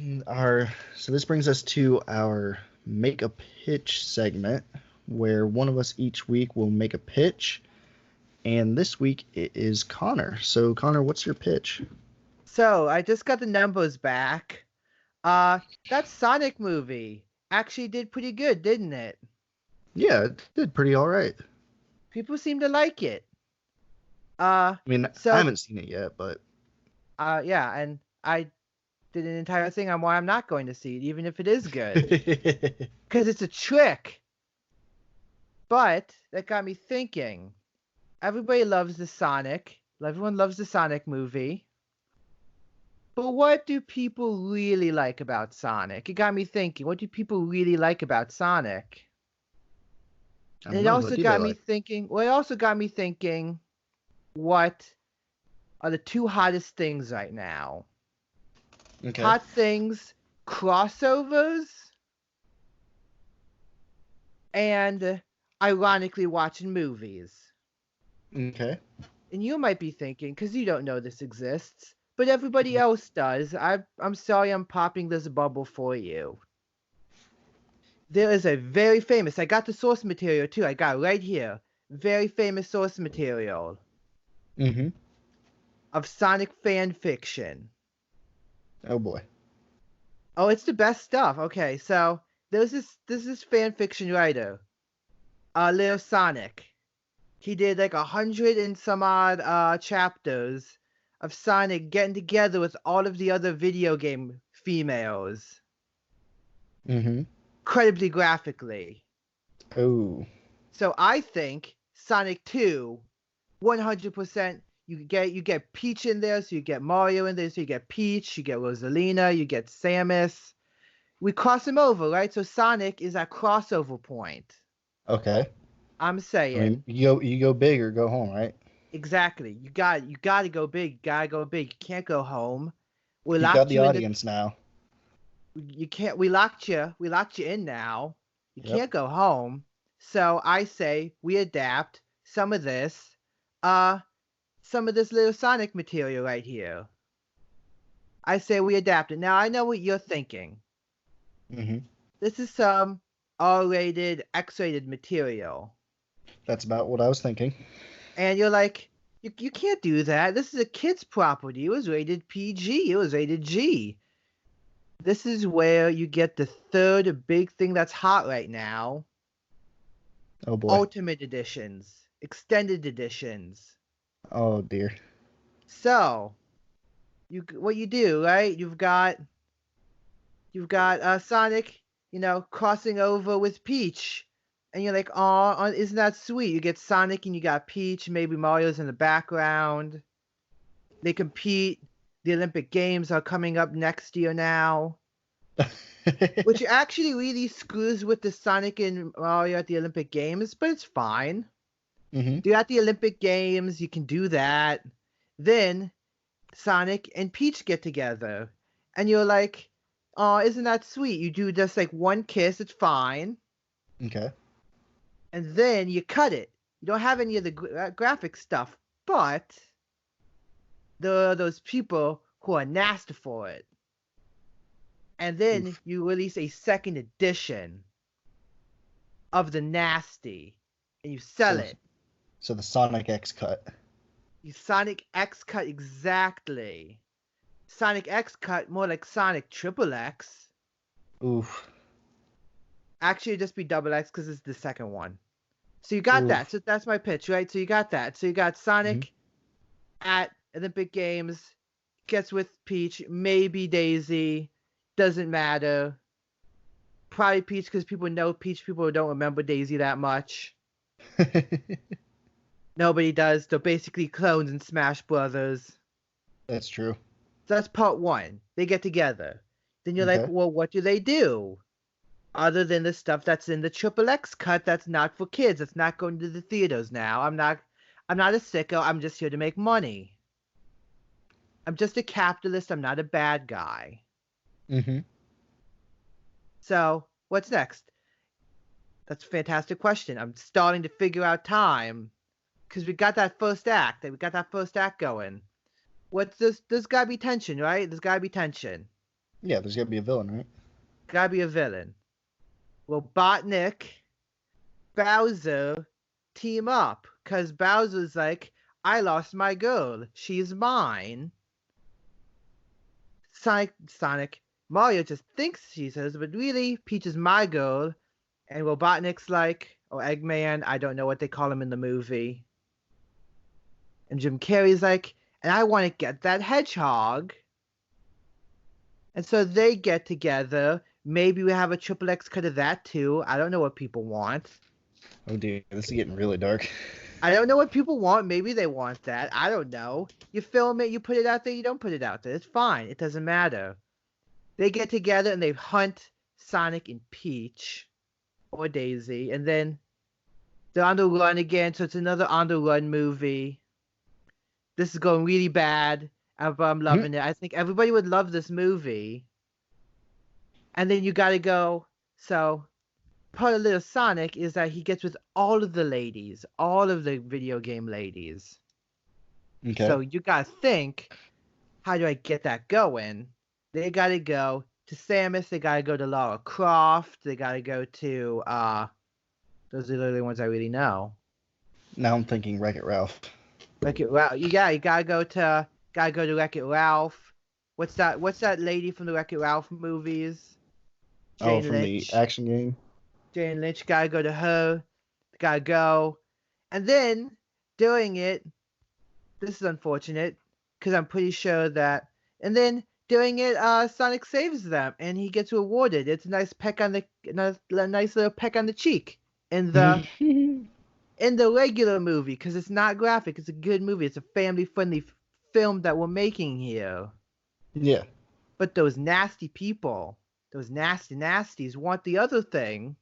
So this brings us to our make a pitch segment, where one of us each week will make a pitch, and this week it is Connor. So Connor, what's your pitch? So I just got the numbers back. That Sonic movie actually did pretty good, didn't it? Yeah, it did pretty all right. People seem to like it. I mean, I So haven't seen it yet, but yeah, and I did an entire thing on why I'm not going to see it, even if it is good, because it's a trick. But that got me thinking. Everybody loves the Sonic. Everyone loves the Sonic movie. But what do people really like about Sonic? It got me thinking. What do people really like about Sonic? I And don't it know. What also do they got me like? thinking. Well, it also got me thinking. What are the two hottest things right now? Okay. Hot things, crossovers, and ironically watching movies. Okay. And you might be thinking, because you don't know this exists, but everybody else does. I'm sorry I'm popping this bubble for you. There is a very famous, I got the source material too, I got it right here. Very famous source material Mm-hmm. of Sonic fan fiction. Oh boy. Oh, it's the best stuff. Okay, so there's this fan fiction writer, Leo Sonic. He did like 100 and some odd chapters of Sonic getting together with all of the other video game females, Mm-hmm. incredibly graphically. Oh. So I think Sonic 2, 100%. You get Peach in there, so you get Mario in there, so you get Peach, you get Rosalina, you get Samus. We cross them over, right? So Sonic is that crossover point. Okay. I'm I mean, saying you go big or go home, right? exactly. You got to go big. You gotta go big. You can't go home. We You've got locked the you in the. audience now. You can't. We locked you. We locked you in now. You Yep. can't go home. So I say we adapt some of this. Uh, some of this little Sonic material right here. I say we adapt it. Now I know what you're thinking. Mm-hmm. This is some R-rated, X-rated material. That's about what I was thinking. And you're like, you can't do that. This is a kid's property. It was rated PG. It was rated G. This is where you get the third big thing that's hot right now. Oh boy. Ultimate editions, extended editions. Oh dear. So, what you do, right? You've got Sonic, crossing over with Peach. And you're like, oh, isn't that sweet? You get Sonic and you got Peach, maybe Mario's in the background. They compete. The Olympic Games are coming up next year now, which actually really screws with the Sonic and Mario at the Olympic Games, but it's fine. Mm-hmm. You're at the Olympic Games, you can do that. Then Sonic and Peach get together, and you're like, oh, isn't that sweet? You do just like one kiss, it's fine, Okay. and then you cut it. You don't have any of the graphic stuff, but there are those people who are nasty for it. And then Oof. you release a second edition of the nasty and you sell So it. so the Sonic X cut. You Sonic X cut exactly. Sonic X cut more like Sonic Triple X. Oof. Actually, it'd just be double X because it's the second one. So you got that. Oof. So that's my pitch, right? So you got that. So you got Mm-hmm. Sonic at Olympic Games, gets with Peach, maybe Daisy, doesn't matter. Probably Peach because people know Peach. People don't remember Daisy that much. Nobody does. They're basically clones in Smash Brothers. That's true. So that's part one. They get together. Then you're like, Okay. well, what do they do? Other than the stuff that's in the Triple X cut that's not for kids. That's not going to the theaters now. I'm not a sicko. I'm just here to make money. I'm just a capitalist. I'm not a bad guy. Mm-hmm. So, what's next? That's a fantastic question. I'm starting to figure out time because we got that first act. We got that first act going. What's this? There's gotta be tension, right? There's gotta be tension. Yeah, there's gotta be a villain, right? Gotta be a villain. Well, Botnik, Bowser team up because Bowser's like, I lost my girl. She's mine. Sonic, Mario just thinks she's his, but really, Peach is my girl. And Robotnik's like, or Eggman, I don't know what they call him in the movie. And Jim Carrey's like, and I want to get that hedgehog. And so they get together. Maybe we have a triple X cut of that too. I don't know what people want. Oh dear, this is getting really dark. I don't know what people want. Maybe they want that. I don't know. You film it, you put it out there, you don't put it out there. It's fine. It doesn't matter. They get together and they hunt Sonic and Peach or Daisy, and then they're on the run again. So it's another on the run movie. This is going really bad, but I'm loving it. I think everybody would love this movie. And then you gotta go. So part of Little Sonic is that he gets with all of the ladies, all of the video game ladies. Okay. So you gotta think, how do I get that going? They gotta go to Samus. They gotta go to Lara Croft. They gotta go to those are the only ones I really know. Now I'm thinking Wreck-It Ralph. Wreck-It Ralph. You gotta go to Wreck-It Ralph. What's that lady from the Wreck-It Ralph movies? Jane Lynch. The action game. Jane Lynch, gotta go to her. Gotta go. And then doing it, this is unfortunate because I'm pretty sure that. And then doing it, Sonic saves them and he gets rewarded. It's a nice peck on the nice little peck on the cheek in the in the regular movie because it's not graphic. It's a good movie. It's a family-friendly film that we're making here. Yeah. But those nasty people, those nasty nasties want the other thing.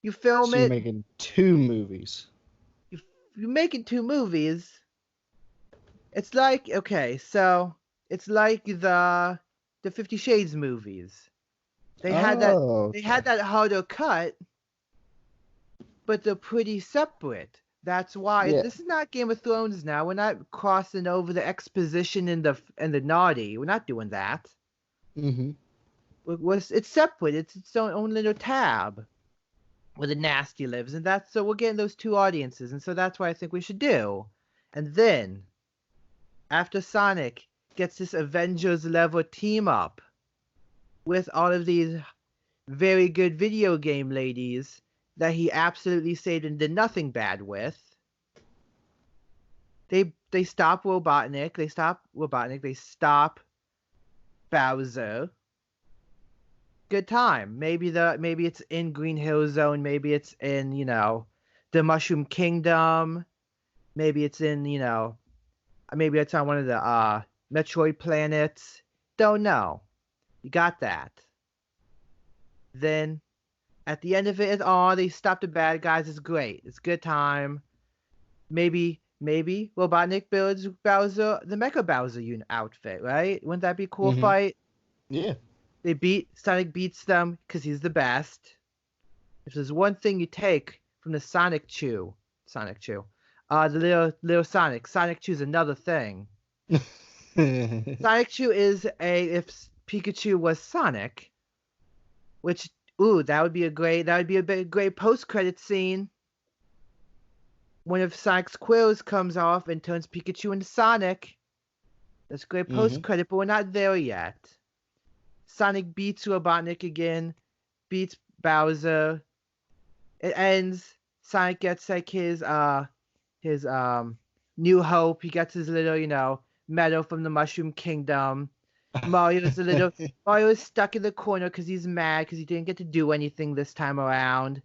You film so you're making 2 movies. You're making 2 movies. It's like, okay, so it's like the 50 Shades movies. They had that harder cut, but they're pretty separate. That's why this is not Game of Thrones now. We're not crossing over the exposition and the naughty. We're not doing that. Mm-hmm. It's separate. It's its own little tab where the nasty lives, and so we're getting those 2 audiences, and so that's what I think we should do. And then after Sonic gets this Avengers level team up with all of these very good video game ladies that he absolutely saved and did nothing bad with, they stop Robotnik, they stop Bowser. Good time. Maybe it's in Green Hill Zone, maybe it's in, the Mushroom Kingdom, maybe it's in, maybe it's on one of the Metroid planets. Don't know. You got that. Then at the end of it, they stop the bad guys. It's great. It's good time. Maybe Robotnik builds Bowser, the Mecha Bowser outfit, right? Wouldn't that be a cool fight? Yeah. Sonic beats them because he's the best. If there's one thing you take from the Sonic Chew, the little Sonic Chew's another thing. Sonic Chew is if Pikachu was Sonic, which that would be a great post-credit scene. One of Sonic's quills comes off and turns Pikachu into Sonic. That's great post-credit, but we're not there yet. Sonic beats Robotnik again, beats Bowser. It ends. Sonic gets like his New Hope. He gets his little, medal from the Mushroom Kingdom. Mario's stuck in the corner because he's mad because he didn't get to do anything this time around.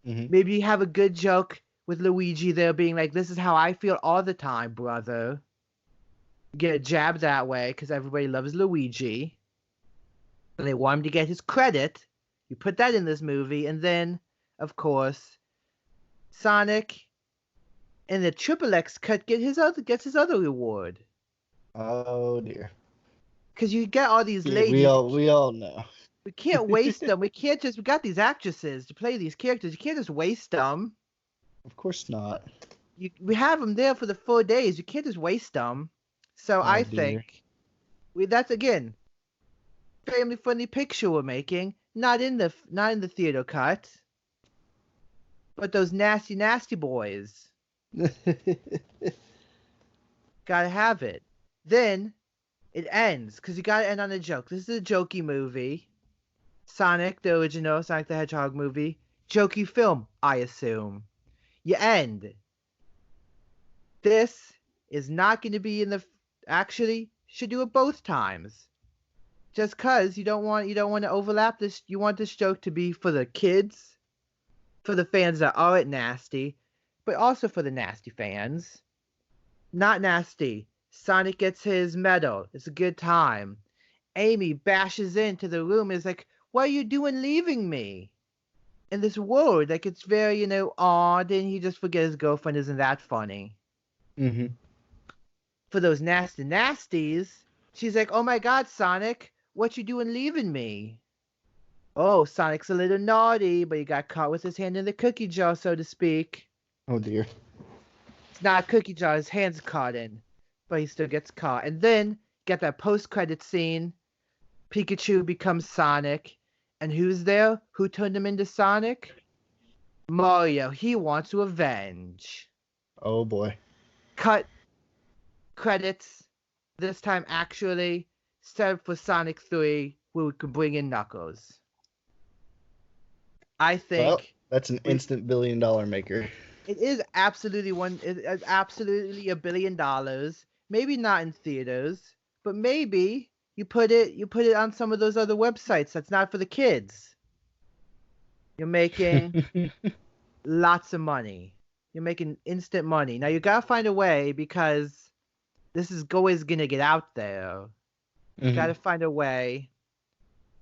Maybe you have a good joke with Luigi there being like, this is how I feel all the time, brother. You get a jab that way because everybody loves Luigi. And they want him to get his credit. You put that in this movie, and then, of course, Sonic in the Triple X cut gets his other reward. Oh dear. Because you get all these ladies. We all know. We can't waste them. We got these actresses to play these characters. You can't just waste them. Of course not. We have them there for the 4 days. You can't just waste them. So I think that's again. family-friendly picture we're making, not in the theater cut, but those nasty, nasty boys. Gotta have it. Then it ends, because you gotta end on a joke. This is a jokey movie. Sonic, the original Sonic the Hedgehog movie. Jokey film, I assume. You end. This is not going to be in the. Actually, should do it both times. Just cause you don't want to overlap this. You want this joke to be for the kids, for the fans that aren't nasty, but also for the nasty fans. Not nasty. Sonic gets his medal. It's a good time. Amy bashes into the room and is like, "What are you doing leaving me?" In this world, like it's very, odd, and he just forget his girlfriend. Isn't that funny? Mm-hmm. For those nasty nasties, she's like, "Oh my God, Sonic, what you doing leaving me?" Oh, Sonic's a little naughty, but he got caught with his hand in the cookie jar, so to speak. Oh dear. It's not a cookie jar, his hand's caught in, but he still gets caught. And then get that post-credit scene. Pikachu becomes Sonic, and who's there? Who turned him into Sonic? Mario. He wants revenge. Oh boy. Cut credits. This time, actually, set up for Sonic 3, where we could bring in Knuckles. I think. Well, that's an instant $1 billion maker. It is absolutely absolutely $1 billion. Maybe not in theaters, but maybe you put it on some of those other websites that's not for the kids. You're making lots of money. You're making instant money. Now you gotta find a way, because this is always gonna get out there. You gotta find a way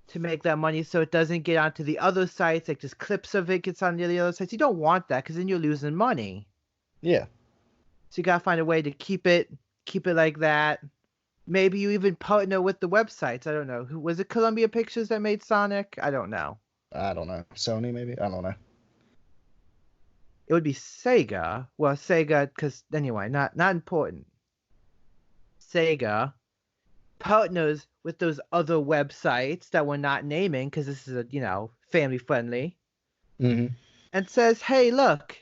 to make that money so it doesn't get onto the other sites, like just clips of it gets on the other sites. You don't want that, because then you're losing money. Yeah. So you gotta find a way to keep it like that. Maybe you even partner with the websites. I don't know. Who was it? Columbia Pictures that made Sonic? I don't know. I don't know. Sony maybe? I don't know. It would be Sega. Well, Sega, because anyway, not important. Sega partners with those other websites that we're not naming, because this is a family friendly, and says, "Hey, look,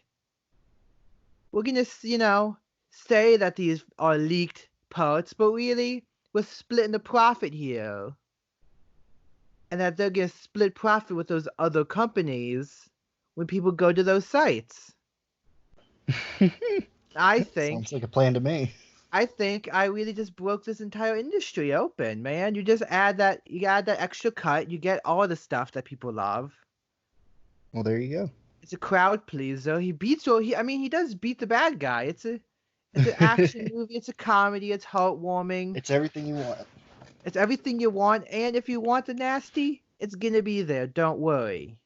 we're gonna say that these are leaked parts, but really we're splitting the profit here, and that they're gonna split profit with those other companies when people go to those sites." I think sounds like a plan to me. I think I really just broke this entire industry open, man. You just add that extra cut, you get all the stuff that people love. Well, there you go. It's a crowd pleaser. He does beat the bad guy. It's an action movie, it's a comedy, it's heartwarming. It's everything you want. It's everything you want, and if you want the nasty, it's gonna be there. Don't worry.